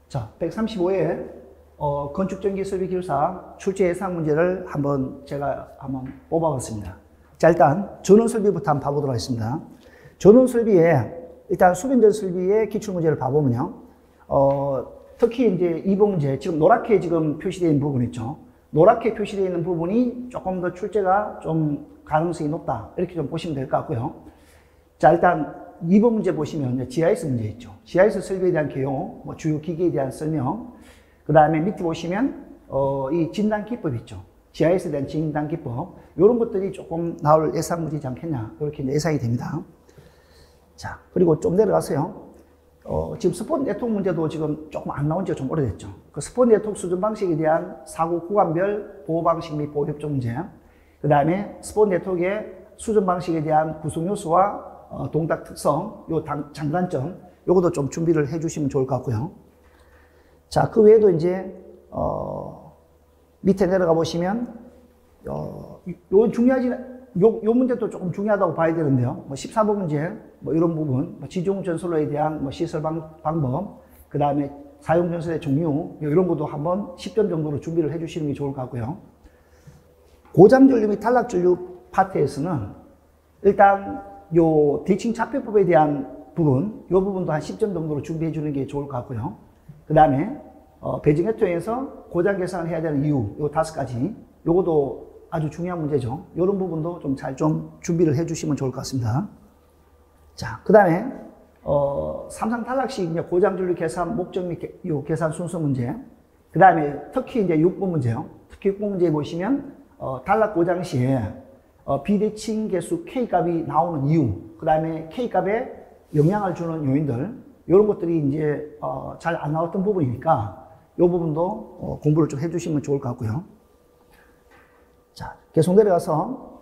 자, 135회 건축전기설비기술사 출제 예상 문제를 제가 한번 뽑아봤습니다. 자, 일단 전원설비부터 한번 봐보도록 하겠습니다. 전원설비에 일단 수변전 설비의 기출문제를 봐보면요. 특히 이제 2번 문제, 지금 노랗게 지금 표시되어 있는 부분 있죠. 노랗게 표시되어 있는 부분이 조금 더 출제가 좀 가능성이 높다. 이렇게 좀 보시면 될 것 같고요. 자, 일단 2번 문제 보시면 GIS 문제 있죠. GIS 설비에 대한 개요, 주요 기기에 대한 설명, 그 다음에 밑에 보시면 이 진단 기법 있죠. GIS에 대한 진단 기법, 이런 것들이 조금 나올 예상 문제지 않겠냐, 이렇게 예상이 됩니다. 자, 그리고 좀 내려가세요. 지금 스포트 네트워크 문제도 지금 조금 안 나온 지가 좀 오래됐죠. 그 스포트 네트워크 수준 방식에 대한 사고 구간별 보호 방식 및 보호 협조 문제, 그 다음에 스포트 네트워크의 수준 방식에 대한 구성 요소와 동작 특성, 요 장단점, 요것도 좀 준비를 해 주시면 좋을 것 같고요. 자, 그 외에도 이제, 밑에 내려가 보시면, 요 문제도 조금 중요하다고 봐야 되는데요. 14번 문제, 이런 부분, 지중 전설로에 대한 시설 방법, 그 다음에 사용 전설의 종류, 이런 것도 한번 10점 정도로 준비를 해 주시는 게 좋을 것 같고요. 고장 전류 및 탈락 전류 파트에서는 일단 요 대칭 차폐법에 대한 부분, 요 부분도 한 10점 정도로 준비해 주는 게 좋을 것 같고요. 그 다음에 배정 혜택에서 고장 계산을 해야 되는 이유, 요 5가지, 요것도 아주 중요한 문제죠. 요런 부분도 좀 잘 준비를 해 주시면 좋을 것 같습니다. 자, 그 다음에 삼상 탈락 시 고장 전류 계산 목적 및 요 계산 순서 문제, 그 다음에 특히 이제 6번 문제요. 특히 6번 문제 보시면 탈락 고장 시에 비대칭 개수 K값이 나오는 이유, 그 다음에 K값에 영향을 주는 요인들, 이런 것들이 이제 잘 안 나왔던 부분이니까 이 부분도 공부를 좀 해주시면 좋을 것 같고요. 자, 계속 내려가서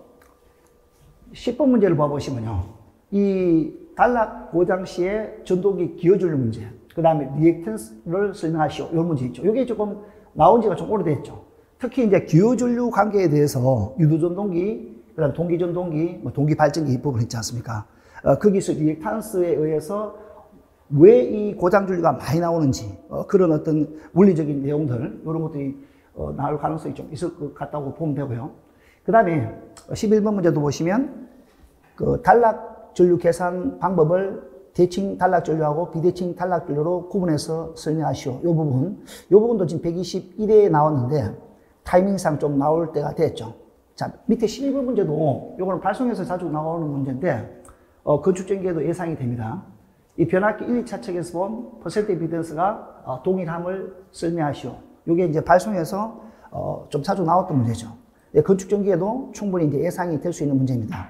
10번 문제를 봐보시면요. 이 탈락 고장 시에 전동기 기어줄 문제, 그 다음에 리액턴스를 설명하시오. 이런 문제 있죠. 이게 조금 나온 지가 좀 오래됐죠. 특히 이제 기어전류 관계에 대해서 유도전동기, 그 다음 동기전동기, 동기발전기 이 부분 있지 않습니까? 거기서 리액탄스에 의해서 왜 이 고장전류가 많이 나오는지, 그런 어떤 물리적인 내용들, 이런 것들이 나올 가능성이 좀 있을 것 같다고 보면 되고요. 그 다음에 11번 문제도 보시면, 그 탈락 전류 계산 방법을 대칭 탈락 전류하고 비대칭 탈락 전류로 구분해서 설명하시오. 이 부분도 지금 121회에 나왔는데, 타이밍상 좀 나올 때가 됐죠. 자, 밑에 12번 문제도 요거는 발송에서 자주 나오는 문제인데 건축전기에도 예상이 됩니다. 이 변압기 1, 2차 측에서 본 퍼센트 에비던스가 동일함을 설명하시오. 요게 이제 발송에서 좀 자주 나왔던 문제죠. 예, 건축전기에도 충분히 이제 예상이 될 수 있는 문제입니다.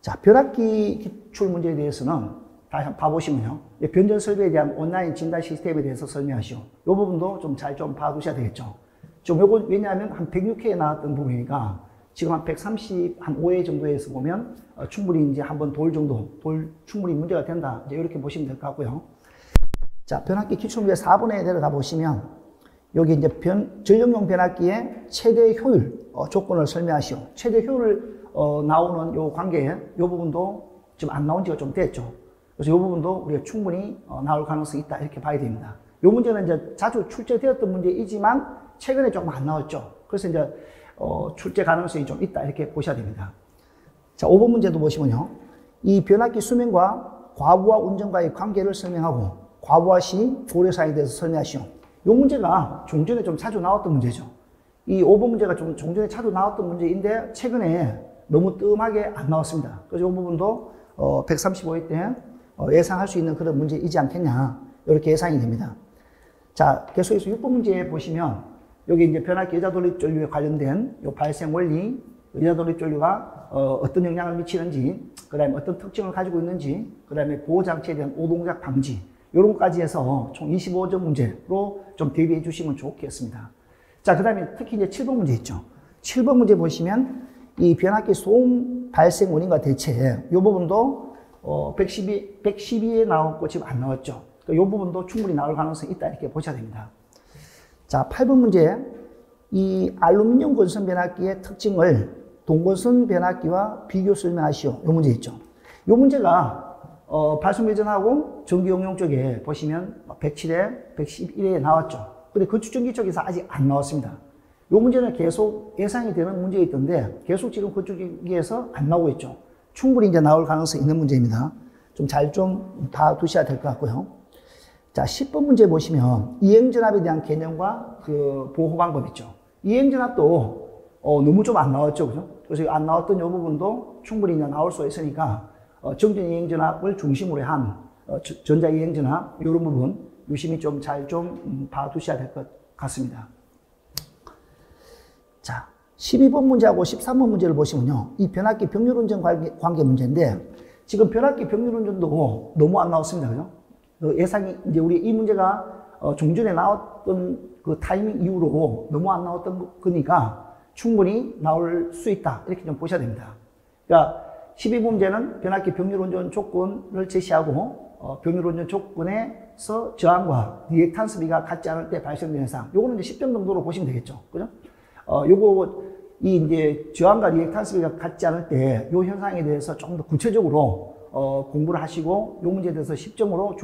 자, 변압기 기출 문제에 대해서는 다시 한번 봐보시면요. 변전 설비에 대한 온라인 진단 시스템에 대해서 설명하시오. 요 부분도 좀 잘 봐두셔야 되겠죠. 좀 요거 왜냐하면 한 106회에 나왔던 부분이니까 지금 한 135회 정도에서 보면 충분히 이제 한번 충분히 문제가 된다. 이제 이렇게 보시면 될 것 같고요. 자, 변압기 기출문제 4번에 내려가 보시면 여기 이제 전력용 변압기의 최대 효율 조건을 설명하시오. 최대 효율 나오는 요 관계에 요 부분도 지금 안 나온 지가 좀 됐죠. 그래서 요 부분도 우리가 충분히 나올 가능성이 있다. 이렇게 봐야 됩니다. 요 문제는 이제 자주 출제되었던 문제이지만 최근에 조금 안 나왔죠. 그래서 이제 출제 가능성이 좀 있다 이렇게 보셔야 됩니다. 자, 5번 문제도 보시면요. 이 변압기 수명과 과부하 운전과의 관계를 설명하고 과부하 시 고려사항에 대해서 설명하시오. 이 문제가 종전에 좀 자주 나왔던 문제죠. 이 5번 문제가 좀 종전에 자주 나왔던 문제인데 최근에 너무 뜸하게 안 나왔습니다. 그래서 이 부분도 135회 때 예상할 수 있는 그런 문제이지 않겠냐 이렇게 예상이 됩니다. 자, 계속해서 6번 문제 보시면 여기 이제 변압기 여자돌입 전류에 관련된 요 발생 원리, 여자돌입 전류가 어떤 영향을 미치는지, 그 다음에 어떤 특징을 가지고 있는지, 그 다음에 보호장치에 대한 오동작 방지, 요런 것까지 해서 총 25점 문제로 좀 대비해 주시면 좋겠습니다. 자, 그 다음에 특히 이제 7번 문제 있죠. 7번 문제 보시면 이 변압기 소음 발생 원인과 대체, 요 부분도 112에 나왔고 지금 안 나왔죠. 이 부분도 충분히 나올 가능성이 있다 이렇게 보셔야 됩니다. 자, 8번 문제. 이 알루미늄 건선 변압기의 특징을 동건선 변압기와 비교 설명하시오. 이 문제 있죠. 이 문제가 발송배전하고 전기용용 쪽에 보시면 107에 111에 나왔죠. 근데 건축전기 쪽에서 아직 안 나왔습니다. 이 문제는 계속 예상이 되는 문제였던데 계속 지금 건축전기에서 안 나오고 있죠. 충분히 이제 나올 가능성이 있는 문제입니다. 좀 잘 좀 봐두셔야 될 것 같고요. 자, 10번 문제 보시면 이행전압에 대한 개념과 그 보호 방법 있죠. 이행전압도 너무 좀 안 나왔죠. 그죠? 그래서 안 나왔던 이 부분도 충분히 이제 나올 수 있으니까 정전 이행전압을 중심으로 한 전자 이행전압 이런 부분 유심히 좀 잘 좀 봐두셔야 될 것 같습니다. 자, 12번 문제하고 13번 문제를 보시면요. 이 변압기 병렬운전 관계 문제인데 지금 변압기 병렬운전도 너무 안 나왔습니다. 그죠? 예상이 이제 우리 이 문제가 종전에 나왔던 그 타이밍 이후로 너무 안 나왔던 거니까 충분히 나올 수 있다. 이렇게 좀 보셔야 됩니다. 그러니까 12번 문제는 변압기 병렬운전 조건을 제시하고 병렬운전 조건에서 저항과 리액탄스비가 같지 않을 때 발생되는 현상. 요거는 이제 10점 정도로 보시면 되겠죠. 그죠? 이 이제 저항과 리액탄스비가 같지 않을 때 요 현상에 대해서 좀 더 구체적으로 공부를 하시고 요 문제에 대해서 10점으로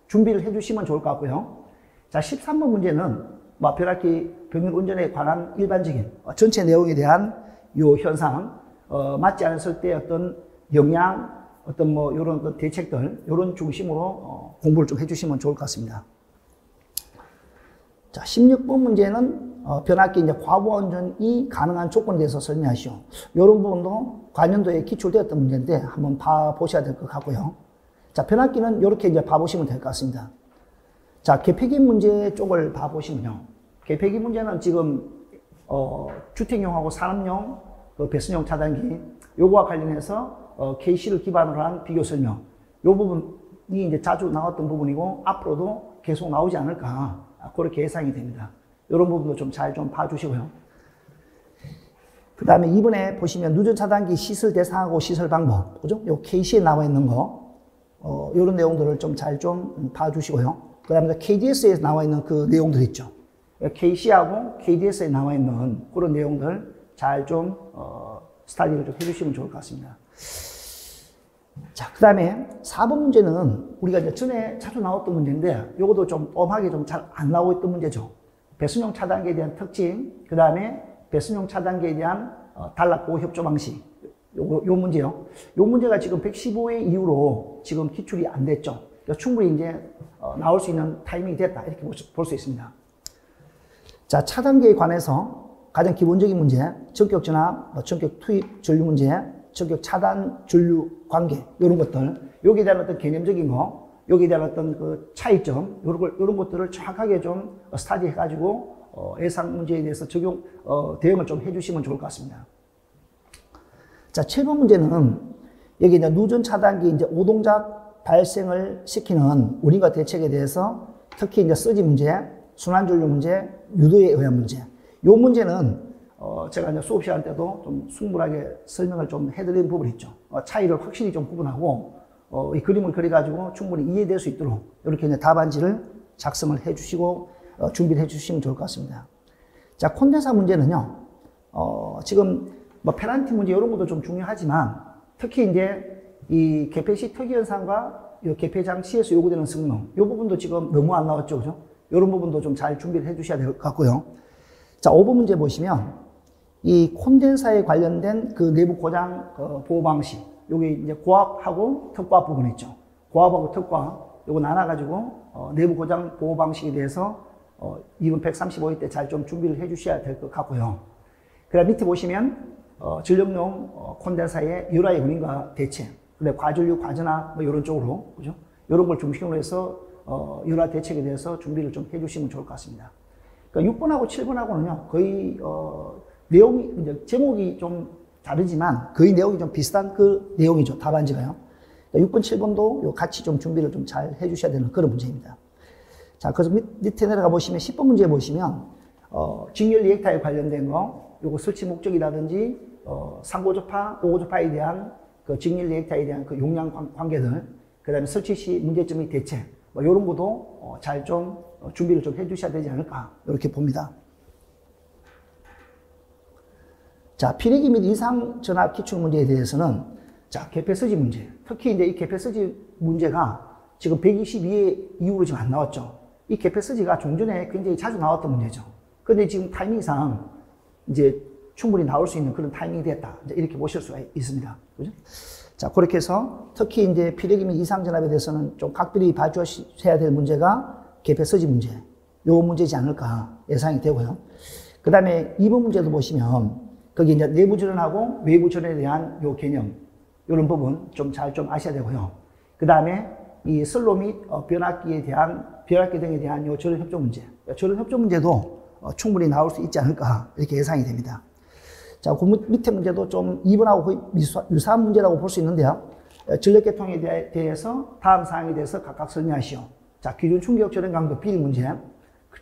준비를 해주시면 좋을 것 같고요. 자, 13번 문제는 변압기 병렬운전에 관한 일반적인 전체 내용에 대한 요 현상, 맞지 않았을 때 어떤 영향, 어떤 뭐 요런 대책들, 요런 중심으로 공부를 좀 해주시면 좋을 것 같습니다. 자, 16번 문제는 변압기 이제 과부하 운전이 가능한 조건에 대해서 설명하시오. 이런 부분도 관련도에 기출되었던 문제인데 한번 봐보셔야 될 것 같고요. 자, 변압기는 이렇게 이제 봐보시면 될 것 같습니다. 자, 개폐기 문제 쪽을 봐보시면요. 개폐기 문제는 지금 주택용하고 산업용 그 배선용 차단기 요거와 관련해서 KC를 기반으로 한 비교 설명. 요 부분이 이제 자주 나왔던 부분이고 앞으로도 계속 나오지 않을까 그렇게 예상이 됩니다. 이런 부분도 좀 잘 좀 봐주시고요. 그 다음에 이번에 보시면 누전 차단기 시설 대상하고 시설 방법, 그죠? 요 KC에 나와 있는 거, 이런 내용들을 좀 잘 좀 봐주시고요. 그 다음에 KDS에 나와 있는 그 내용들 있죠. KC하고 KDS에 나와 있는 그런 내용들 잘 좀, 스타디를 좀 해주시면 좋을 것 같습니다. 자, 그 다음에 4번 문제는 우리가 이제 전에 자주 나왔던 문제인데, 요것도 좀 뻔하게 좀 잘 안 나오고 있던 문제죠. 배선용 차단기에 대한 특징, 그 다음에 배선용 차단기에 대한 단락 보호 협조 방식, 요 문제요. 요 문제가 지금 115회 이후로 지금 기출이 안 됐죠. 그러니까 충분히 이제 나올 수 있는 타이밍이 됐다. 이렇게 볼 수 있습니다. 자, 차단기에 관해서 가장 기본적인 문제, 전격 전압, 전격 투입 전류 문제, 전격 차단 전류 관계, 이런 것들, 여기에 대한 어떤 개념적인 거, 여기에 대한 어떤 그 차이점, 이런 것들을 정확하게 좀 스타디 해가지고, 예상 문제에 대해서 대응을 좀 해주시면 좋을 것 같습니다. 자, 7번 문제는, 여기 이제 누전 차단기 이제 오동작 발생을 시키는 원인과 대책에 대해서 특히 이제 서지 문제, 순환전류 문제, 유도에 의한 문제. 요 문제는, 제가 이제 수업 시간 때도 좀 충분하게 설명을 좀 해드린 부분이 있죠. 차이를 확실히 좀 구분하고, 이 그림을 그려가지고 충분히 이해될 수 있도록 이렇게 이제 답안지를 작성을 해주시고 준비를 해주시면 좋을 것 같습니다. 자, 콘덴사 문제는요, 지금 뭐 페널티 문제 이런 것도 좀 중요하지만 특히 이제 이 개폐 시 특이 현상과 이 개폐 장치에서 요구되는 성능, 이 부분도 지금 너무 안 나왔죠, 그죠? 이런 부분도 좀 잘 준비를 해주셔야 될 것 같고요. 자, 5번 문제 보시면 이 콘덴사에 관련된 그 내부 고장 보호 방식. 여기 이제 고압하고 특고압 부분 있죠. 고압하고 특고압, 요거 나눠가지고, 내부 고장 보호 방식에 대해서, 이번 135회 때 잘 좀 준비를 해 주셔야 될 것 같고요. 그 다음 밑에 보시면, 전력용 콘덴사의 열화의 원인과 대책, 근데 과전류, 과전압, 뭐 이런 쪽으로, 그죠? 이런 걸 중심으로 해서, 열화 대책에 대해서 준비를 좀 해 주시면 좋을 것 같습니다. 그러니까 6번하고 7번하고는요, 거의, 내용이, 이제 제목이 좀 다르지만 거의 내용이 좀 비슷한 그 내용이죠. 답안지가요. 6번, 7번도 같이 좀 준비를 좀 잘 해주셔야 되는 그런 문제입니다. 자, 그래서 밑에 내려가 보시면 10번 문제 보시면, 직렬 리액터에 관련된 거, 요거 설치 목적이라든지, 상고조파, 오고조파에 대한 그 직렬 리액터에 대한 그 용량 관계들, 그 다음에 설치 시 문제점의 대책, 뭐 요런 것도 잘 좀 준비를 좀 해주셔야 되지 않을까, 이렇게 봅니다. 자, 피레기 및 이상 전압 기출 문제에 대해서는 자, 개폐서지 문제. 특히 이제 이 개폐서지 문제가 지금 122회 이후로 지금 안 나왔죠. 이 개폐서지가 종전에 굉장히 자주 나왔던 문제죠. 근데 지금 타이밍상 이제 충분히 나올 수 있는 그런 타이밍이 됐다. 이제 이렇게 보실 수가 있습니다. 그죠? 자, 그렇게 해서 특히 이제 피레기 및 이상전압에 대해서는 좀 각별히 봐주셔야 될 문제가 개폐서지 문제. 요 문제지 않을까 예상이 되고요. 그 다음에 2번 문제도 보시면 거기 이제 내부 전원하고 외부 전원에 대한 요 개념, 요런 부분 좀 잘 좀 아셔야 되고요. 그 다음에 이 선로 및 변압기 등에 대한 요 전원 협조 문제. 전원 협조 문제도 충분히 나올 수 있지 않을까 이렇게 예상이 됩니다. 자, 그 밑에 문제도 좀 2번하고 거의 유사한 문제라고 볼 수 있는데요. 전력계통에 대해서 다음 사항에 대해서 각각 설명하시오. 자, 기준 충격 전원 강도 비리 문제,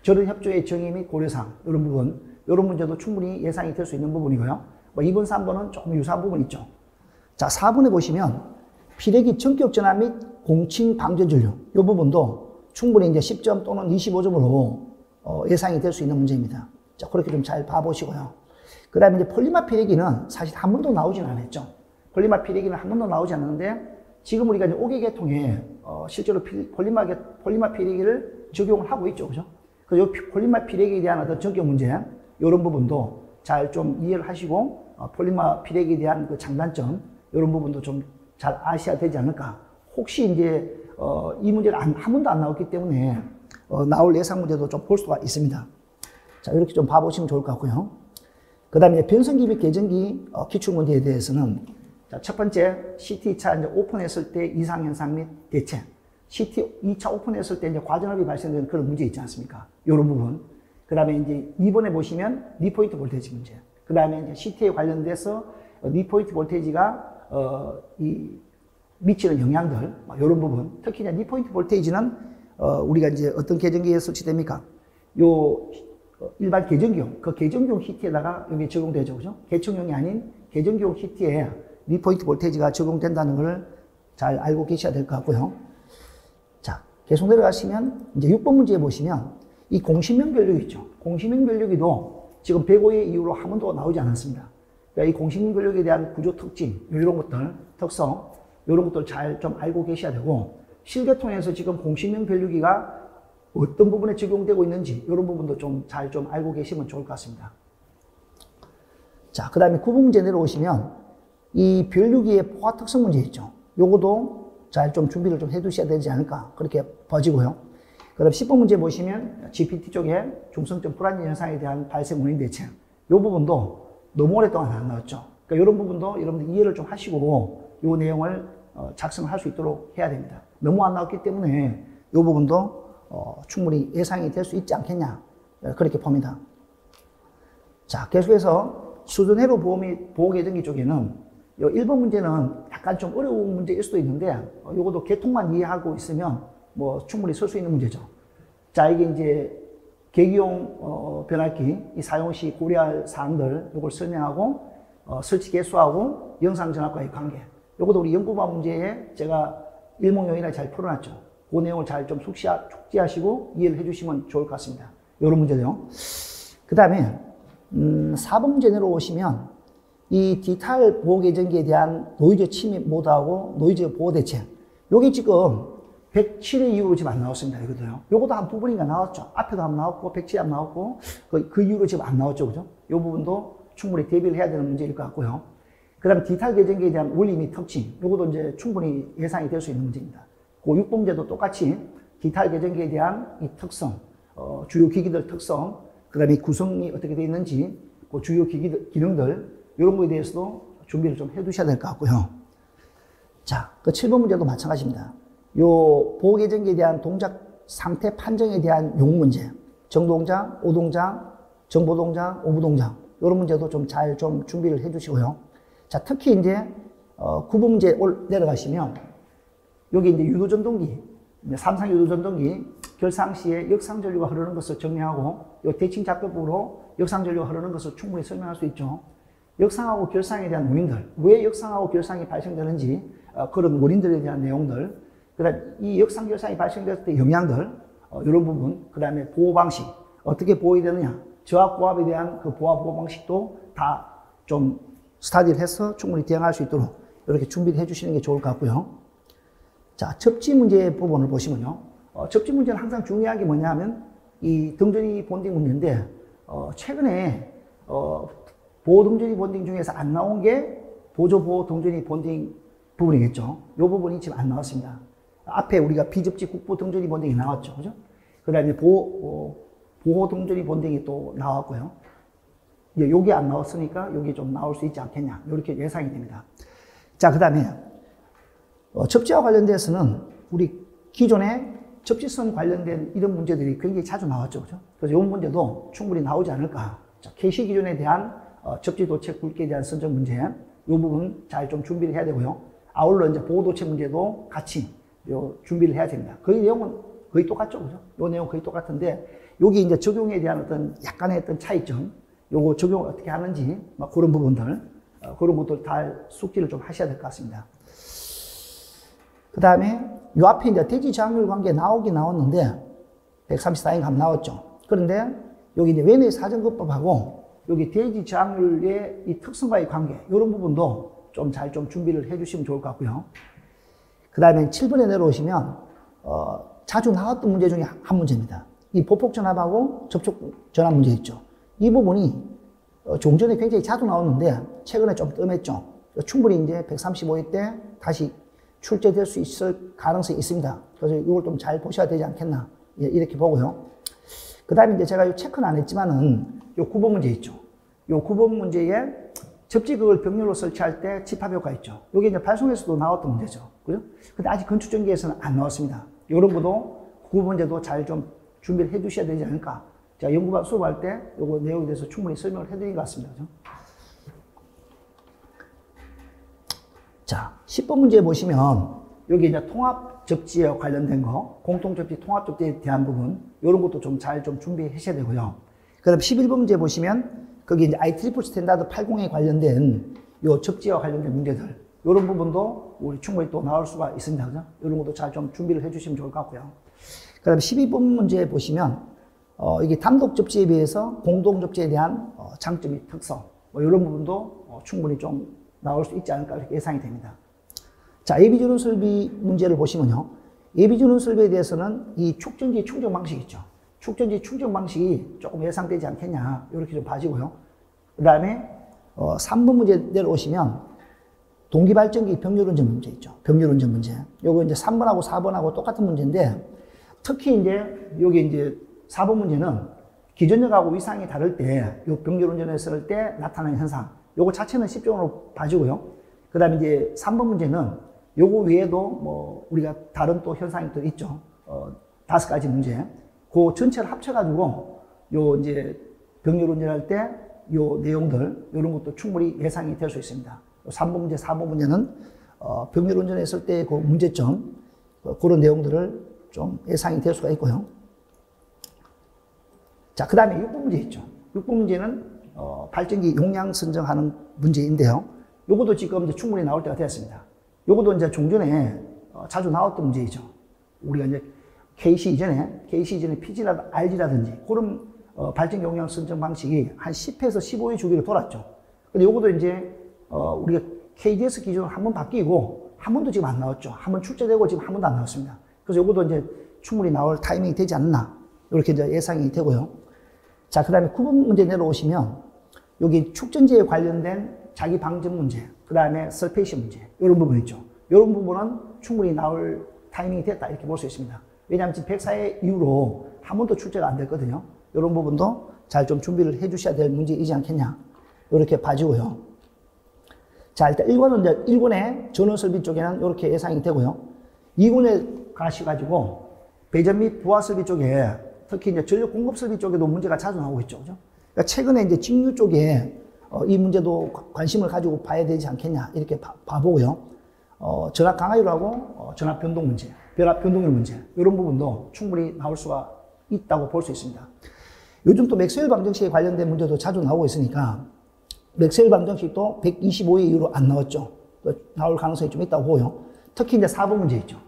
전원 협조의 정의 및 고려사항, 이런 부분, 이런 문제도 충분히 예상이 될 수 있는 부분이고요. 2번, 3번은 조금 유사한 부분이 있죠. 자, 4번에 보시면 피레기 전격 전압 및 공칭 방전 전류, 이 부분도 충분히 이제 10점 또는 25점으로 예상이 될 수 있는 문제입니다. 자, 그렇게 좀 잘 봐보시고요. 그 다음에 이제 폴리마 피레기는 사실 한 번도 나오진 않았죠. 폴리마 피레기는 한 번도 나오지 않았는데, 지금 우리가 이제 5개 계통에 실제로 폴리마 피레기를 적용을 하고 있죠. 그죠? 그래서 폴리마 피레기에 대한 어떤 적용 문제, 이런 부분도 잘 좀 이해를 하시고, 폴리마 피레기에 대한 그 장단점, 이런 부분도 좀 잘 아셔야 되지 않을까. 혹시 이제, 이 문제를 한 번도 안 나왔기 때문에, 나올 예상 문제도 좀 볼 수가 있습니다. 자, 이렇게 좀 봐보시면 좋을 것 같고요. 그 다음에 변성기 및 개전기 기출 문제에 대해서는, 자, 첫 번째, CT2차 이제 오픈했을 때 이상현상 및 대체. CT2차 오픈했을 때 이제 과전압이 발생되는 그런 문제 있지 않습니까? 이런 부분. 그 다음에 이제 2번에 보시면 니포인트 볼테이지 문제. 그 다음에 이제 CT에 관련돼서 니포인트 볼테이지가 미치는 영향들, 이런 부분. 특히 이제 니포인트 볼테이지는 우리가 이제 어떤 계전기에 설치됩니까? 일반 계전기용, 그 계전기용 히트에다가 여기 적용되죠. 그죠? 개청용이 아닌 계전기용 히트에 니포인트 볼테이지가 적용된다는 걸 잘 알고 계셔야 될 것 같고요. 자, 계속 내려가시면 이제 6번 문제에 보시면 이 공신명 변력이 있죠. 공신명 변력이도 지금 105회 이후로 한 번도 나오지 않았습니다. 그러니까 이 공신명 변력에 대한 구조 특징, 이런 것들, 특성, 이런 것들 잘 좀 알고 계셔야 되고, 실계통에서 지금 공신명 변력기가 어떤 부분에 적용되고 있는지 이런 부분도 좀 잘 좀 알고 계시면 좋을 것 같습니다. 자, 그 다음에 9번 문제 내려오시면 이 변류기의 포화 특성 문제 있죠. 요거도 잘 좀 준비를 좀 해두셔야 되지 않을까 그렇게 봐지고요. 그 다음 10번 문제 보시면 GPT 쪽에 중성적 불안정 현상에 대한 발생 원인 대책, 요 부분도 너무 오랫동안 안 나왔죠. 그러니까 이런 부분도 여러분들 이해를 좀 하시고 요 내용을 작성할 수 있도록 해야 됩니다. 너무 안 나왔기 때문에 요 부분도 충분히 예상이 될 수 있지 않겠냐 그렇게 봅니다. 자, 계속해서 수전회로 보호 및 보호계정기 쪽에는 요 1번 문제는 약간 좀 어려운 문제일 수도 있는데 요것도 계통만 이해하고 있으면 뭐 충분히 쓸 수 있는 문제죠. 자, 이게 이제 계기용 변압기 이 사용 시 고려할 사항들 요걸 설명하고 설치 개수하고 영상 전압과의 관계, 요것도 우리 연구반 문제에 제가 일목요연하게 잘 풀어놨죠. 그 내용을 잘 좀 숙지하시고 이해를 해주시면 좋을 것 같습니다. 이런 문제요. 그 다음에 4번 문제 내려오시면 이 디지털 보호계정기에 대한 노이즈 침입 모드하고 노이즈 보호 대책, 요게 지금 107회 이후로 지금 안 나왔습니다. 이거도요. 요것도 한 두 번인가 나왔죠. 앞에도 한 나왔고 107회 안 나왔고 그 이후로 지금 안 나왔죠. 그죠? 요 부분도 충분히 대비를 해야 되는 문제일 것 같고요. 그 다음에 디지털 계정기에 대한 원리 및 특징, 요것도 이제 충분히 예상이 될 수 있는 문제입니다. 그 6번 문제도 똑같이 디지털 계정기에 대한 이 특성, 주요 기기들 특성, 그 다음에 구성이 어떻게 되어 있는지, 그 주요 기능들, 이런 거에 대해서도 준비를 좀 해두셔야 될 것 같고요. 자, 그 7번 문제도 마찬가지입니다. 요 보호계정기에 대한 동작 상태 판정에 대한 용어 문제, 정동작, 오동작, 정보동작, 오부동작, 이런 문제도 좀 잘 좀 준비를 해주시고요. 자, 특히 이제 9번 문제 내려가시면 여기 이제 유도전동기, 삼상 유도전동기 결상 시에 역상전류가 흐르는 것을 정리하고 요 대칭 작업으로 역상전류가 흐르는 것을 충분히 설명할 수 있죠. 역상하고 결상에 대한 원인들, 왜 역상하고 결상이 발생되는지 그런 원인들에 대한 내용들, 그 다음에 이 역상 결상이 발생됐을 때 영향들, 이런 부분, 그 다음에 보호 방식, 어떻게 보호해야 되느냐, 저압 고압에 대한 그 보호 방식도 다 좀 스타디를 해서 충분히 대응할 수 있도록 이렇게 준비를 해주시는 게 좋을 것 같고요. 자, 접지 문제 부분을 보시면요. 접지 문제는 항상 중요한 게 뭐냐면 이 등전이 본딩 문제인데 최근에 보호 등전이 본딩 중에서 안 나온 게 보조 보호 등전이 본딩 부분이겠죠. 이 부분이 지금 안 나왔습니다. 앞에 우리가 비접지 국부 등전이 본딩이 나왔죠. 그죠? 그 다음에 보호 등전이 본딩이 또 나왔고요. 이제 요게 안 나왔으니까 요게 좀 나올 수 있지 않겠냐. 이렇게 예상이 됩니다. 자, 그 다음에 접지와 관련돼서는 우리 기존에 접지선 관련된 이런 문제들이 굉장히 자주 나왔죠. 그죠? 그래서 이 문제도 충분히 나오지 않을까. 자, KC 기준에 대한 접지 도체 굵기에 대한 선정 문제, 이 부분 잘 좀 준비를 해야 되고요. 아울러 이제 보호 도체 문제도 같이 요 준비를 해야 됩니다. 거의 내용은 거의 똑같죠. 그죠? 요 내용 거의 똑같은데, 여기 이제 적용에 대한 어떤 약간의 어떤 차이점, 요거 적용을 어떻게 하는지, 막 그런 부분들, 그런 것들 다 숙지를 좀 하셔야 될 것 같습니다. 그 다음에 요 앞에 이제 대지 저항률 관계 나오긴 나왔는데 134인 감 나왔죠. 그런데 여기 이제 외내 사정급법하고 여기 대지 저항률의 이 특성과의 관계, 이런 부분도 좀 잘 좀 준비를 해주시면 좋을 것 같고요. 그 다음에 7번에 내려오시면 자주 나왔던 문제 중에 한 문제입니다. 이 보폭 전압하고 접촉 전압 문제 있죠. 이 부분이 종전에 굉장히 자주 나왔는데 최근에 좀 뜸했죠. 충분히 이제 135회 때 다시 출제될 수 있을 가능성이 있습니다. 그래서 이걸 좀 잘 보셔야 되지 않겠나, 이렇게 보고요. 그 다음에 이제 제가 이 체크는 안 했지만은 요 9번 문제 있죠. 요 9번 문제에 접지극을 병렬로 설치할 때 집합효과 있죠. 요게 이제 발송에서도 나왔던 문제죠. 그죠? 근데 아직 건축전기에서는 안 나왔습니다. 요런 것도 9번 문제도 잘 좀 준비를 해 두셔야 되지 않을까. 자, 연구반 수업할 때 요거 내용에 대해서 충분히 설명을 해드린 것 같습니다. 그죠? 자, 10번 문제 보시면 여기 이제 통합 접지에 관련된 거, 공통 접지, 통합 접지에 대한 부분, 이런 것도 좀 잘 좀 준비해 주셔야 되고요. 그 다음 11번 문제 보시면 거기 이제 IEEE 스탠다드 80에 관련된 요 접지와 관련된 문제들, 이런 부분도 우리 충분히 또 나올 수가 있습니다. 그죠? 이런 것도 잘 좀 준비를 해 주시면 좋을 것 같고요. 그 다음 12번 문제 보시면 이게 단독 접지에 비해서 공동 접지에 대한 장점이 특성, 뭐 이런 부분도 충분히 좀 나올 수 있지 않을까 이렇게 예상이 됩니다. 자, 예비전원 설비 문제를 보시면요. 예비전원 설비에 대해서는 이 축전지 충전 방식 있죠. 축전지 충전 방식이 조금 예상되지 않겠냐, 이렇게 좀 봐지고요. 그 다음에 3번 문제 내려오시면 동기발전기 병렬운전 문제 있죠. 병렬운전 문제. 요거 이제 3번하고 4번하고 똑같은 문제인데, 특히 이제 여기 이제 4번 문제는 기존역하고 위상이 다를 때, 요 병렬운전을 했을 때 나타나는 현상, 요거 자체는 10종으로 봐주고요. 그 다음에 이제 3번 문제는 요거 외에도 뭐 우리가 다른 또 현상이 또 있죠. 5가지 문제. 그 전체를 합쳐가지고 요 이제 병렬 운전할 때 요 내용들, 요런 것도 충분히 예상이 될 수 있습니다. 3번 문제, 4번 문제는 병렬 운전했을 때 그 문제점, 그런 내용들을 좀 예상이 될 수가 있고요. 자, 그 다음에 6번 문제 있죠. 6번 문제는 발전기 용량 선정하는 문제인데요. 요것도 지금 이제 충분히 나올 때가 되었습니다. 요것도 이제 종전에 자주 나왔던 문제이죠. 우리가 이제 KC 이전에 PG라든지 RG라든지 그런 발전기 용량 선정 방식이 한 10회에서 15회 주기로 돌았죠. 근데 요것도 이제 우리가 KDS 기준으로 한 번 바뀌고 한 번도 지금 안 나왔죠. 한 번 출제되고 지금 한 번도 안 나왔습니다. 그래서 요것도 이제 충분히 나올 타이밍이 되지 않나, 이렇게 이제 예상이 되고요. 자, 그 다음에 9번 문제 내려오시면 여기 축전지에 관련된 자기 방전 문제, 그 다음에 설페이시 문제, 이런 부분 있죠. 이런 부분은 충분히 나올 타이밍이 됐다, 이렇게 볼 수 있습니다. 왜냐하면 지금 104회 이후로 한 번도 출제가 안 됐거든요. 이런 부분도 잘 좀 준비를 해 주셔야 될 문제이지 않겠냐, 이렇게 봐지고요. 자, 일단 1권은 이제 1권의 전원 설비 쪽에는 이렇게 예상이 되고요. 2권에 가셔가지고 배전 및 부하 설비 쪽에, 특히 이제 전력 공급 설비 쪽에도 문제가 자주 나오고 있죠. 그죠? 그러니까 최근에 이제 직류 쪽에 이 문제도 관심을 가지고 봐야 되지 않겠냐, 이렇게 봐보고요. 전압 강화율하고 전압 변동 문제, 변압 변동률 문제, 이런 부분도 충분히 나올 수가 있다고 볼 수 있습니다. 요즘 또 맥스웰 방정식에 관련된 문제도 자주 나오고 있으니까 맥스웰 방정식도 125회 이후로 안 나왔죠. 나올 가능성이 좀 있다고 보고요. 특히 이제 4번 문제 있죠.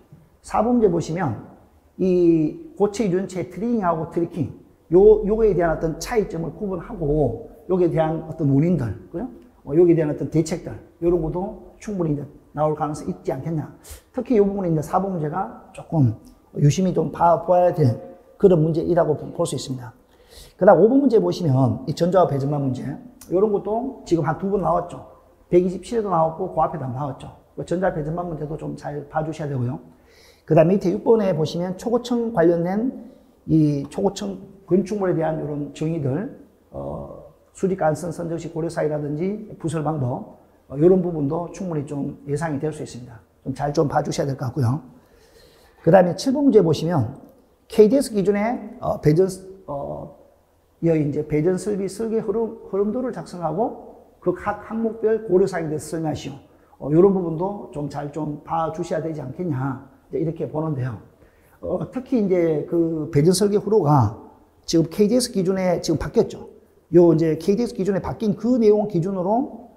4번 문제 보시면 이 고체 유전체 트리깅하고 트리킹, 요거에 대한 어떤 차이점을 구분하고 여기에 대한 어떤 원인들, 그죠? 여기에 대한 어떤 대책들, 이런 것도 충분히 이제 나올 가능성이 있지 않겠냐. 특히 이 부분이 이제 4번 문제가 조금 유심히 좀 봐야 될 그런 문제이라고 볼 수 있습니다. 그 다음 5번 문제 보시면 이 전자와 배전만 문제. 이런 것도 지금 한 2번 나왔죠. 127에도 나왔고 그 앞에도 나왔죠. 전자 배전만 문제도 좀 잘 봐주셔야 되고요. 그 다음 밑에 6번에 보시면 초고층 관련된 이 초고층 건축물에 대한 이런 정의들, 수리 가능성 선정시 고려 사이라든지 부설 방법, 이런 부분도 충분히 좀 예상이 될 수 있습니다. 좀 잘 좀 봐주셔야 될 것 같고요. 그 다음에 7번 문제 보시면 KDS 기준의 이제 배전 설비 설계 흐름도를 작성하고 그 각 항목별 고려 사항에 대해서 설명하시오. 이런 부분도 좀 잘 좀 봐주셔야 되지 않겠냐. 이렇게 보는데요. 특히 이제 그 배전 설계 후로가 지금 KDS 기준에 지금 바뀌었죠. 요 이제 KDS 기준에 바뀐 그 내용 기준으로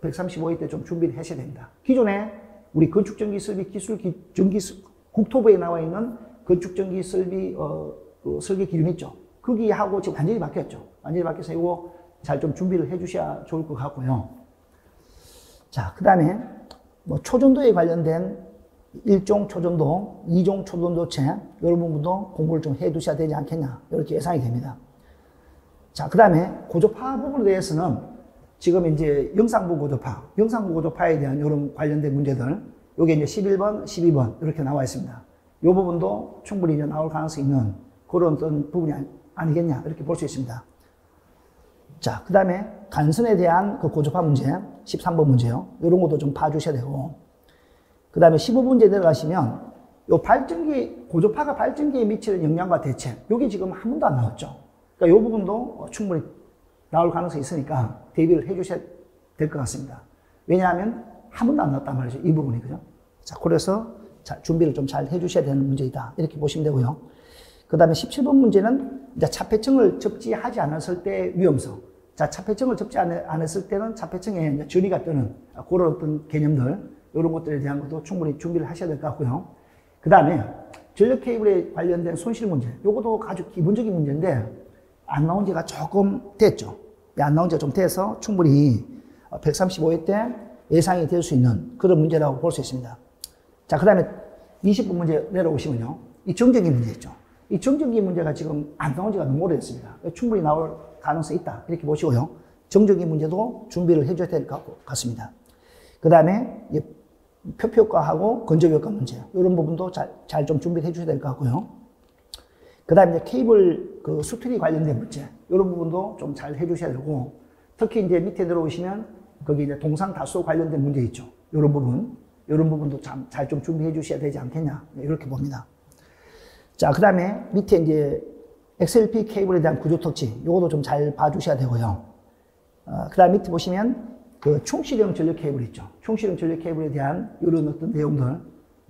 135회 때 좀 준비를 하셔야 됩니다. 기존에 우리 건축전기 설비 국토부에 나와 있는 건축전기 설비 그 설계 기준 있죠. 거기하고 지금 완전히 바뀌었죠. 완전히 바뀌어서 이거 잘 좀 준비를 해주셔야 좋을 것 같고요. 자, 그 다음에 뭐 초전도에 관련된 1종 초전도, 2종 초전도체 이런 부분도 공부를 좀 해두셔야 되지 않겠냐 이렇게 예상이 됩니다. 자, 그 다음에 고조파 부분에 대해서는 지금 이제 영상부 고조파에 대한 이런 관련된 문제들, 요게 이제 11번, 12번 이렇게 나와 있습니다. 이 부분도 충분히 이제 나올 가능성이 있는 그런 어떤 부분이 아니겠냐 이렇게 볼 수 있습니다. 자, 그 다음에 간선에 대한 그 고조파 문제, 13번 문제요. 이런 것도 좀 봐주셔야 되고, 그 다음에 15문제 내려가시면 요 발전기, 고조파가 발전기에 미치는 영향과 대책, 요게 지금 한 번도 안 나왔죠. 그러니까 요 부분도 충분히 나올 가능성이 있으니까 대비를 해 주셔야 될 것 같습니다. 왜냐하면 한 번도 안 나왔단 말이죠. 이 부분이, 그죠? 자, 그래서 준비를 좀 잘 해 주셔야 되는 문제이다. 이렇게 보시면 되고요. 그 다음에 17번 문제는 이제 차폐청을 접지하지 않았을 때 위험성. 자, 차폐청을 접지 않았을 때는 차폐청에 이제 전이가 뜨는 그런 어떤 개념들, 이런 것들에 대한 것도 충분히 준비를 하셔야 될 것 같고요. 그 다음에 전력 케이블에 관련된 손실 문제. 요것도 아주 기본적인 문제인데, 안 나온 지가 조금 됐죠. 안 나온 지가 좀 돼서 충분히 135회 때 예상이 될 수 있는 그런 문제라고 볼 수 있습니다. 자, 그 다음에 20번 문제 내려오시면요. 이 정전기 문제 있죠. 이 정전기 문제가 지금 안 나온 지가 너무 오래됐습니다. 충분히 나올 가능성이 있다. 이렇게 보시고요. 정전기 문제도 준비를 해줘야 될 것 같습니다. 그 다음에 표표효과하고 건조효과 문제. 이런 부분도 잘 좀 준비를 해주셔야 될 것 같고요. 그 다음에 이제 케이블 그 수틀이 관련된 문제. 이런 부분도 좀 잘 해주셔야 되고, 특히 이제 밑에 들어오시면 거기 이제 동상 다수 관련된 문제 있죠. 이런 부분도 잘 좀 준비해 주셔야 되지 않겠냐. 이렇게 봅니다. 자, 그 다음에 밑에 이제 XLP 케이블에 대한 구조 특징, 요것도 좀 잘 봐주셔야 되고요. 그 다음 밑에 보시면 그 충실형 전력 케이블 있죠. 충실형 전력 케이블에 대한 이런 어떤 내용들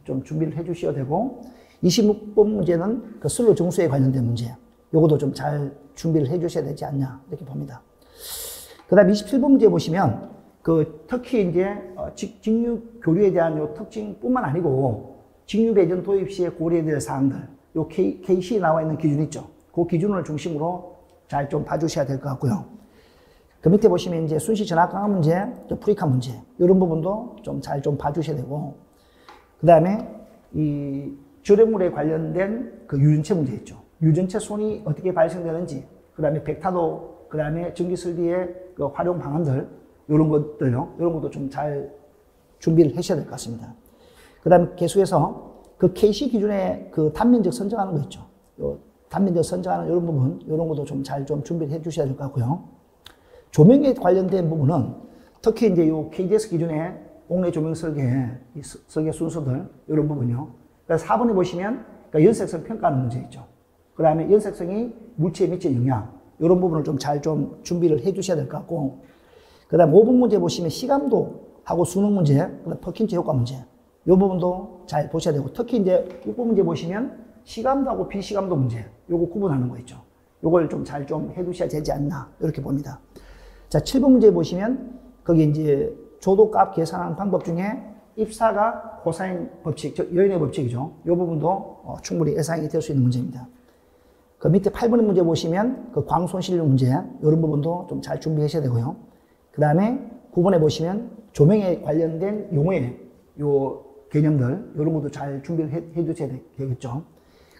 좀 준비를 해 주셔야 되고, 26번 문제는 그 슬로 정수에 관련된 문제, 요것도 좀 잘 준비를 해 주셔야 되지 않냐, 이렇게 봅니다. 그 다음 27번 문제 보시면 그 특히 이제 직류 교류에 대한 요 특징뿐만 아니고, 직류 배전 도입 시에 고려해야 될 사항들, 요 KC에 나와 있는 기준 있죠. 그 기준을 중심으로 잘 좀 봐주셔야 될 것 같고요. 그 밑에 보시면 이제 순시 전압 강화 문제, 프리카 문제, 이런 부분도 좀 잘 좀 봐주셔야 되고, 그 다음에 이 절연물에 관련된 그 유전체 문제 있죠. 유전체 손이 어떻게 발생되는지, 그 다음에 백타도, 그 다음에 전기 설비의 그 활용 방안들, 이런 것들요. 이런 것도 좀 잘 준비를 하셔야 될 것 같습니다. 그 다음에 계속해서 그 KC 기준의 그 단면적 선정하는 거 있죠. 요 단면적 선정하는 이런 부분, 이런 것도 좀 잘 좀 준비를 해 주셔야 될 것 같고요. 조명에 관련된 부분은 특히 이제 요 KDS 기준의 옥내 조명 설계 순서들, 이런 부분이요. 그래서 4번에 보시면 그러니까 연색성 평가하는 문제 있죠. 그 다음에 연색성이 물체에 미치는 영향, 이런 부분을 좀 잘 좀 준비를 해 주셔야 될 것 같고, 그 다음 5번 문제 보시면 시감도하고 수능 문제, 그 다음 퍼킨즈 효과 문제, 이 부분도 잘 보셔야 되고, 특히 이제 6번 문제 보시면 시감도하고 비시감도 문제, 요거 구분하는 거 있죠. 요걸 좀 잘 좀 해두셔야 되지 않나, 이렇게 봅니다. 자, 7번 문제 보시면 거기 이제 조도값 계산하는 방법 중에 입사가 코사인 법칙, 즉 여인의 법칙이죠. 이 부분도 충분히 예상이 될 수 있는 문제입니다. 그 밑에 8번 문제 보시면 그 광손실력 문제, 이런 부분도 좀 잘 준비하셔야 되고요. 그 다음에 9번에 보시면 조명에 관련된 용어의 요 개념들, 이런 것도 잘 준비를 해 두셔야 되겠죠.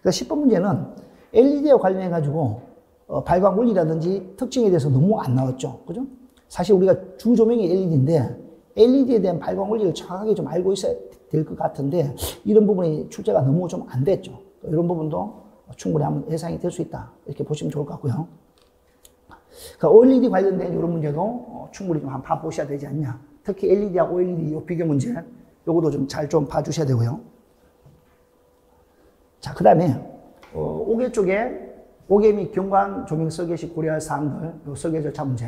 그래서 10번 문제는 LED와 관련해가지고 발광 원리라든지 특징에 대해서 너무 안 나왔죠. 그죠? 사실 우리가 주 조명이 LED인데 LED에 대한 발광 원리를 정확하게 좀 알고 있어야 될 것 같은데 이런 부분이 출제가 너무 좀 안 됐죠. 이런 부분도 충분히 한번 예상이 될 수 있다. 이렇게 보시면 좋을 것 같고요. 그러니까 OLED 관련된 이런 문제도 충분히 좀 한번 봐보셔야 되지 않냐. 특히 LED하고 OLED 요 비교 문제, 요것도 좀 잘 좀 봐주셔야 되고요. 자, 그 다음에 5개 쪽에 5개 및 경관 조명 설계 시 고려할 사항들, 요 설계 절차 문제,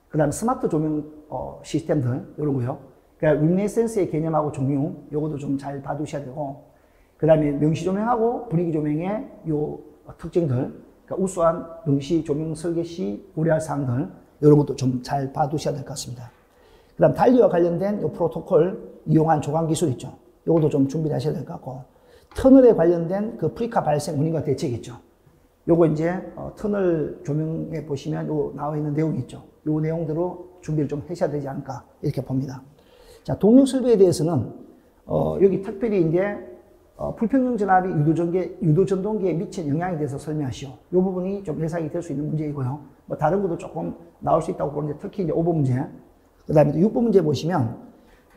그 다음에 스마트 조명 시스템들, 요런 거요. 그러니까 룸네센스의 개념하고 종류, 요것도 좀 잘 봐두셔야 되고, 그 다음에 명시 조명하고 분위기 조명의 요 특징들, 그러니까 우수한 명시 조명 설계 시 고려할 사항들, 이런 것도 좀 잘 봐두셔야 될 것 같습니다. 그 다음 달리와 관련된 요 프로토콜 이용한 조광 기술 있죠. 요것도 좀 준비를 하셔야 될 것 같고, 터널에 관련된 그 프리카 발생 원인과 대책 있죠. 요거 이제 터널 조명에 보시면 요 나와 있는 내용이 있죠. 요 내용대로 준비를 좀 하셔야 되지 않을까 이렇게 봅니다. 자, 동력 설비에 대해서는 여기 특별히 이제 불평형 전압이 유도전동기에 미친 영향에 대해서 설명하시오. 이 부분이 좀 예상이 될 수 있는 문제이고요. 뭐 다른 것도 조금 나올 수 있다고 보는데 특히 이제 5번 문제, 그 다음에 6번 문제 보시면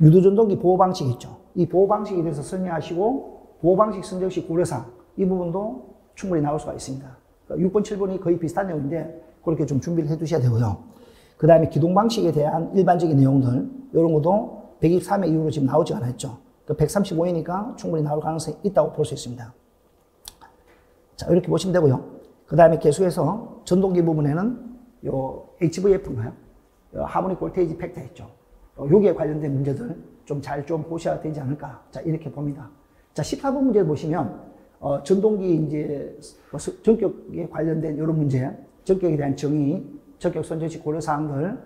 유도전동기 보호 방식 있죠. 이 보호 방식에 대해서 설명하시고 보호 방식 선정 시 고려사항 이 부분도 충분히 나올 수가 있습니다. 그러니까 6번, 7번이 거의 비슷한 내용인데 그렇게 좀 준비를 해 두셔야 되고요. 그 다음에 기동 방식에 대한 일반적인 내용들 이런 것도 123회 이후로 지금 나오지 않았죠. 135회니까 충분히 나올 가능성이 있다고 볼 수 있습니다. 자, 이렇게 보시면 되고요. 그 다음에 계속해서 전동기 부분에는 요 HVF인가요? 하모닉 볼테이지 팩터 있죠. 여기에 관련된 문제들 좀 잘 좀 보셔야 되지 않을까. 자, 이렇게 봅니다. 자, 14번 문제 보시면 전동기 이제 전격에 관련된 이런 문제, 전격에 대한 정의, 전격 선정 시 고려 사항들,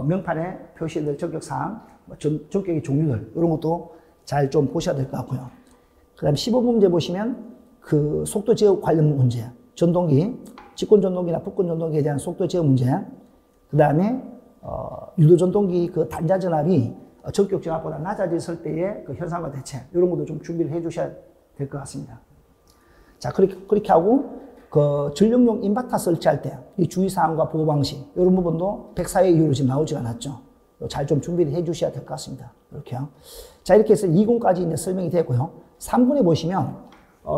명판에 표시될 전격 사항, 전격의 종류들 이런 것도 잘 좀 보셔야 될 것 같고요. 그 다음에 15번 문제 보시면 그 속도 제어 관련 문제, 전동기, 직권 전동기나 복권 전동기에 대한 속도 제어 문제, 그 다음에 유도 전동기 그 단자 전압이 전격 전압보다 낮아졌을 때의 그 현상과 대책 이런 것도 좀 준비를 해 주셔야 될 것 같습니다. 자, 그렇게 하고 그 전력용 인버터 설치할 때 이 주의사항과 보호 방식 이런 부분도 104회 이후로 지금 나오지 않았죠. 잘 좀 준비를 해 주셔야 될 것 같습니다. 이렇게요. 자, 이렇게 해서 20까지 이제 설명이 되고요. 3분에 보시면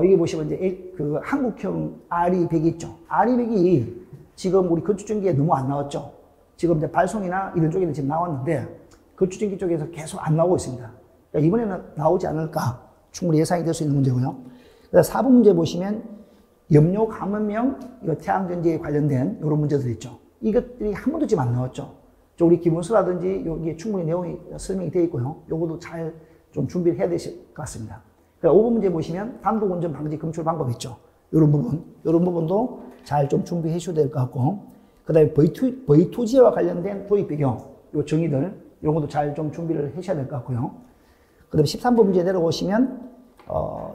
이게 보시면 이제 그 한국형 RE100이 있죠. RE100이 지금 우리 건축전기에 너무 안 나왔죠. 지금 이제 발송이나 이런 쪽에는 지금 나왔는데 건축전기 쪽에서 계속 안 나오고 있습니다. 그러니까 이번에는 나오지 않을까 충분히 예상이 될 수 있는 문제고요. 그래서 4번 문제 보시면 염료 감원명 태양전지에 관련된 이런 문제들 있죠. 이것들이 한 번도 지금 안 나왔죠. 우리 기본서라든지 여기에 충분히 내용이 설명이 되어 있고요. 요것도 잘 좀 준비를 해야 되실 것 같습니다. 5번 문제 보시면 단독 운전 방지 검출 방법 있죠. 이런 부분도 잘 좀 준비해 주셔야 될 것 같고, 그 다음에 V2G와 관련된 도입 배경, 요 정의들, 이런 것도 잘 좀 준비를 하셔야 될 것 같고요. 그 다음에 13번 문제 내려오시면,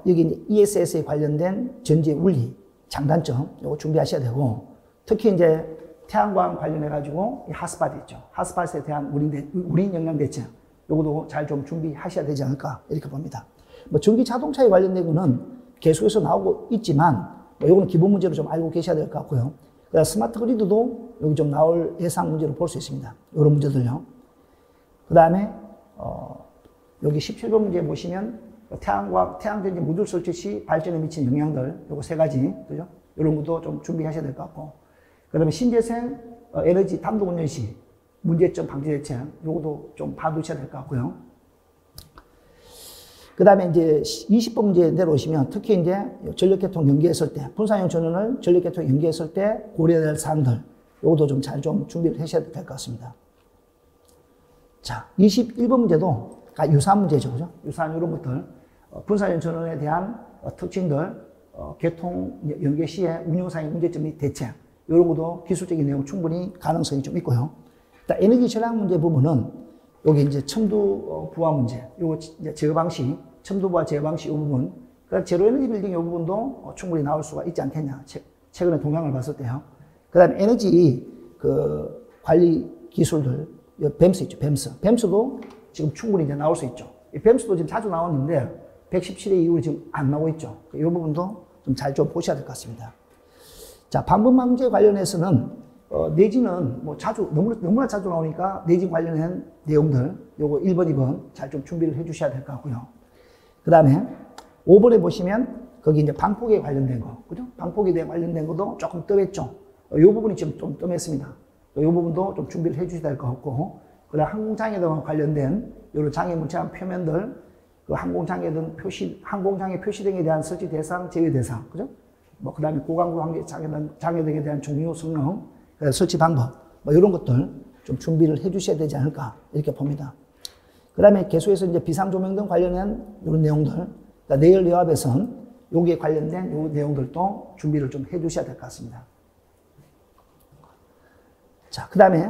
여기 ESS에 관련된 전지 원리, 장단점, 요거 준비하셔야 되고, 특히 이제 태양광 관련해가지고 이 핫스팟 있죠. 핫스팟에 대한 우린 영향 대책, 요것도 잘 좀 준비하셔야 되지 않을까, 이렇게 봅니다. 뭐 전기 자동차에 관련된 거는 계속해서 나오고 있지만, 요거는 기본 문제로 좀 알고 계셔야 될 것 같고요. 그다음 스마트 그리드도 여기 좀 나올 예상 문제로 볼 수 있습니다. 이런 문제들요. 그 다음에, 여기 17번 문제 보시면, 태양전지 모듈 설치 시 발전에 미친 영향들, 요거 세 가지, 그죠? 이런 것도 좀 준비하셔야 될 것 같고. 그 다음에 신재생 에너지 단독 운전 시 문제점 방지 대책, 요것도 좀 봐두셔야 될 것 같고요. 그 다음에 이제 20번 문제 내려오시면 특히 이제 전력계통 연계했을 때, 분산형 전원을 전력계통 연계했을 때 고려해야 될 사항들, 요것도 좀 잘 좀 준비를 하셔야 될 것 같습니다. 자, 21번 문제도 유사한 문제죠, 그죠? 유사한 이런 것들, 분산형 전원에 대한 특징들, 계통 연계 시에 운용상의 문제점 및 대책, 이런 것도 기술적인 내용 충분히 가능성이 좀 있고요. 일단 에너지 절약 문제 부분은 여기 이제 첨두 부하 문제, 요거 이제 제어 방식, 첨두 부하 제어 방식 이 부분, 그다음 제로 에너지 빌딩 이 부분도 충분히 나올 수가 있지 않겠냐. 최근에 동향을 봤을 때요. 그다음 에너지 그 관리 기술들, 뱀스 있죠, 뱀스. 뱀스도 지금 충분히 이제 나올 수 있죠. 이 뱀스도 지금 자주 나오는데 117회 이후로 지금 안 나오고 있죠. 이 부분도 좀 잘 좀 보셔야 될 것 같습니다. 자, 방범망제 관련해서는 내지는 뭐 너무나 자주 나오니까 내진 관련한 내용들 요거 1번, 2번 잘 좀 준비를 해 주셔야 될 것 같고요. 그 다음에 5번에 보시면 거기 이제 방폭에 관련된 거, 그죠? 방폭에 대해 관련된 것도 조금 뜸했죠. 요 부분이 지금 좀 뜸했습니다. 요 부분도 좀 준비를 해 주셔야 될 것 같고, 그 다음 항공장애 등 관련된 요런 장애 문체한 표면들, 그 항공장애 표시 등에 대한 설치 대상, 제외 대상, 그죠? 뭐, 그 다음에 고강도 장애 등에 대한 종류, 성능, 설치 방법, 뭐, 이런 것들 좀 준비를 해 주셔야 되지 않을까, 이렇게 봅니다. 그 다음에 계속해서 이제 비상조명 등 관련한 이런 내용들, 그러니까 내열 여합에선 여기에 관련된 요 내용들도 준비를 좀 해 주셔야 될 것 같습니다. 자, 그 다음에,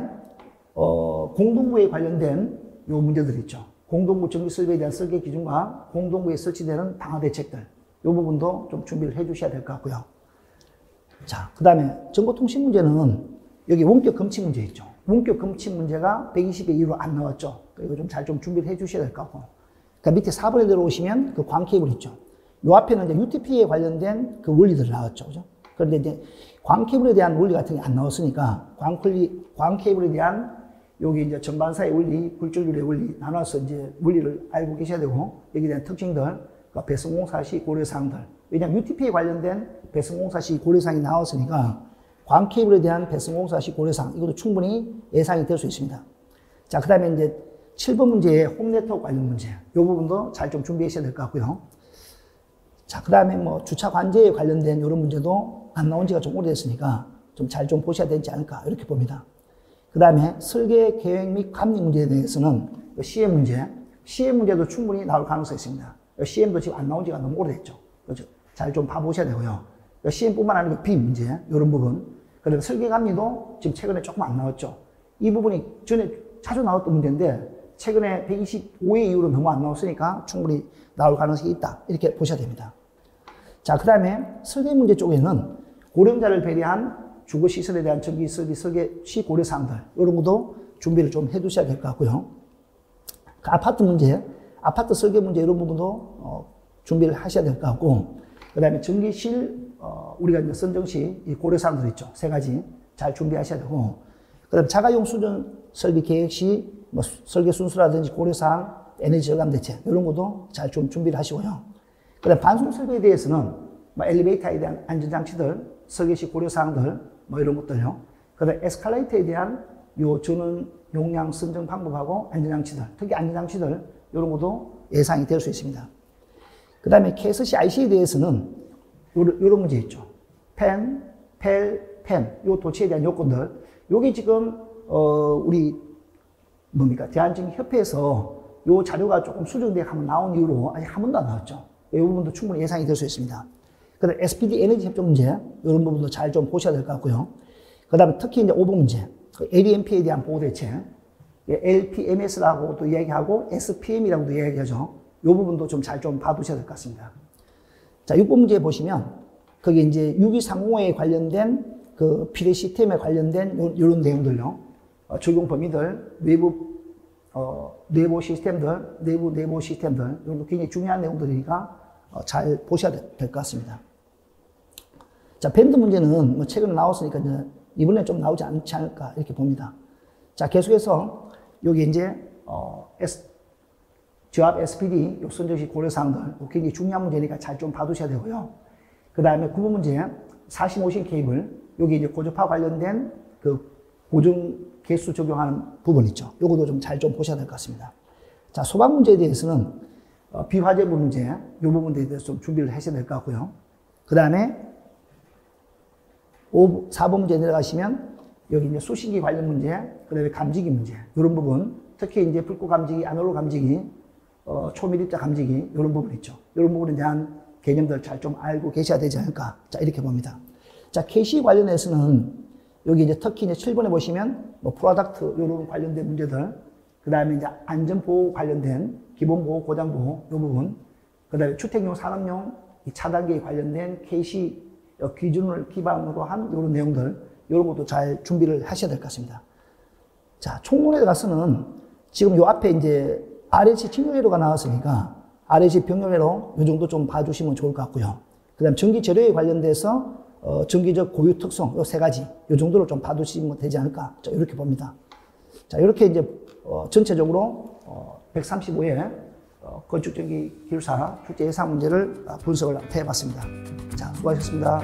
공동구에 관련된 요 문제들 있죠. 공동구 전기 설비에 대한 설계 기준과 공동구에 설치되는 방화 대책들, 요 부분도 좀 준비를 해 주셔야 될 것 같고요. 자, 그 다음에 정보통신 문제는 여기 원격 금치 문제 있죠. 원격 금치 문제가 120회 이후로 안 나왔죠. 이거 좀 잘 좀 준비를 해 주셔야 될 것 같고. 그러니까 밑에 4번에 내려오시면 그 광 케이블 있죠. 요 앞에는 이제 UTP에 관련된 그 원리들 나왔죠. 그죠? 그런데 이제 광 케이블에 대한 원리 같은 게 안 나왔으니까 광 케이블에 대한 여기 이제 전반사의 원리, 굴절률의 원리 나눠서 이제 원리를 알고 계셔야 되고, 여기에 대한 특징들, 그러니까 배선공사 시 고려사항들. 왜냐하면 UTP에 관련된 배선공사 시 고려사항이 나왔으니까 광 케이블에 대한 배선공사 시 고려사항, 이것도 충분히 예상이 될 수 있습니다. 자, 그 다음에 이제 7번 문제의 홈네트워크 관련 문제. 이 부분도 잘 좀 준비하셔야 될 것 같고요. 자, 그 다음에 뭐 주차 관제에 관련된 이런 문제도 안 나온 지가 좀 오래됐으니까 좀 잘 좀 보셔야 되지 않을까, 이렇게 봅니다. 그 다음에 설계, 계획 및 감리 문제에 대해서는 CM 문제도 충분히 나올 가능성이 있습니다. CM도 지금 안 나온 지가 너무 오래됐죠. 그렇죠? 잘 좀 봐보셔야 되고요. CM뿐만 아니고 B 문제, 이런 부분. 그다음에 설계 감리도 지금 최근에 조금 안 나왔죠. 이 부분이 전에 자주 나왔던 문제인데, 최근에 125회 이후로 너무 안 나왔으니까 충분히 나올 가능성이 있다, 이렇게 보셔야 됩니다. 자, 그 다음에 설계 문제 쪽에는 고령자를 배려한 주거시설에 대한 전기 설비 설계 시 고려사항들, 이런 것도 준비를 좀 해 두셔야 될 것 같고요. 그 아파트 문제, 아파트 설계 문제, 이런 부분도 준비를 하셔야 될 것 같고, 그 다음에 전기실, 우리가 이제 선정시 이 고려사항들 있죠. 세 가지 잘 준비하셔야 되고, 그 다음에 자가용 수전 설비 계획 시 뭐 설계 순수라든지 고려사항, 에너지 절감 대책, 이런 것도 잘 좀 준비를 하시고요. 그 다음에 반송 설비에 대해서는 뭐 엘리베이터에 대한 안전장치들, 설계 시 고려사항들, 뭐 이런 것들요. 그 다음에 에스컬레이터에 대한 요 전원 용량 선정 방법하고 안전장치들, 특히 안전장치들, 이런 것도 예상이 될 수 있습니다. 그 다음에 KSC IC에 대해서는 요런 문제 있죠. 펜, 요 도치에 대한 요건들. 요게 지금, 우리, 대한증협회에서 요 자료가 조금 수정되어 한번 나온 이후로 아직 한 번도 안 나왔죠. 이 부분도 충분히 예상이 될 수 있습니다. 그 다음에 SPD 에너지 협정 문제, 이런 부분도 잘 좀 보셔야 될 것 같고요. 그 다음에 특히 이제 5번 문제, LEMP에 대한 보호대책, LPMS라고도 이야기하고 SPM이라고도 이야기하죠. 이 부분도 좀 잘 좀 봐두셔야 될 것 같습니다. 자, 6번 문제 보시면, 거기 이제 6230호에 관련된 그 피레 시스템에 관련된 이런 내용들요. 적용 범위들, 내부 시스템들, 내부 시스템들, 이런 굉장히 중요한 내용들이니까 잘 보셔야 될 것 같습니다. 자, 밴드 문제는 뭐 최근에 나왔으니까 이제 이번에 좀 나오지 않지 않을까, 이렇게 봅니다. 자, 계속해서 여기 이제, 저압 SPD, 선정시 고려사항들, 굉장히 중요한 문제니까 잘 좀 봐두셔야 되고요. 그 다음에 9번 문제, 45신 케이블, 여기 이제 고주파 관련된 그 고정 개수 적용하는 부분 있죠. 요것도 좀 잘 좀 보셔야 될 것 같습니다. 자, 소방 문제에 대해서는 비화재부 문제, 요 부분에 대해서 좀 준비를 하셔야 될 것 같고요. 그 다음에 4번 문제 내려가시면 여기 이제 수신기 관련 문제, 그 다음에 감지기 문제, 이런 부분, 특히 이제 불꽃 감지기, 아날로그 감지기, 초밀입자 감지기, 이런 부분 있죠. 이런 부분에 대한 개념들 잘 좀 알고 계셔야 되지 않을까. 자, 이렇게 봅니다. 자, KC 관련해서는 여기 이제 특히 이제 7번에 보시면 뭐 프로덕트 이런 관련된 문제들, 그 다음에 이제 안전보호 관련된 기본보호, 고장보호 이 부분, 그 다음에 주택용, 산업용 이 차단기에 관련된 KC 기준을 기반으로 한 이런 내용들, 이런 것도 잘 준비를 하셔야 될 것 같습니다. 자, 총론에 가서는 지금 요 앞에 이제 RLC 직료회로가 나왔으니까 RLC 병렬회로 요 정도 좀 봐주시면 좋을 것 같고요. 그 다음 전기 재료에 관련돼서 전기적 고유 특성 요 세 가지 요 정도를 좀 봐두시면 되지 않을까. 자, 이렇게 봅니다. 자, 이렇게 이제 전체적으로 135회 건축전기 기술사 출제 예상 문제를 분석을 해봤습니다. 자, 수고하셨습니다.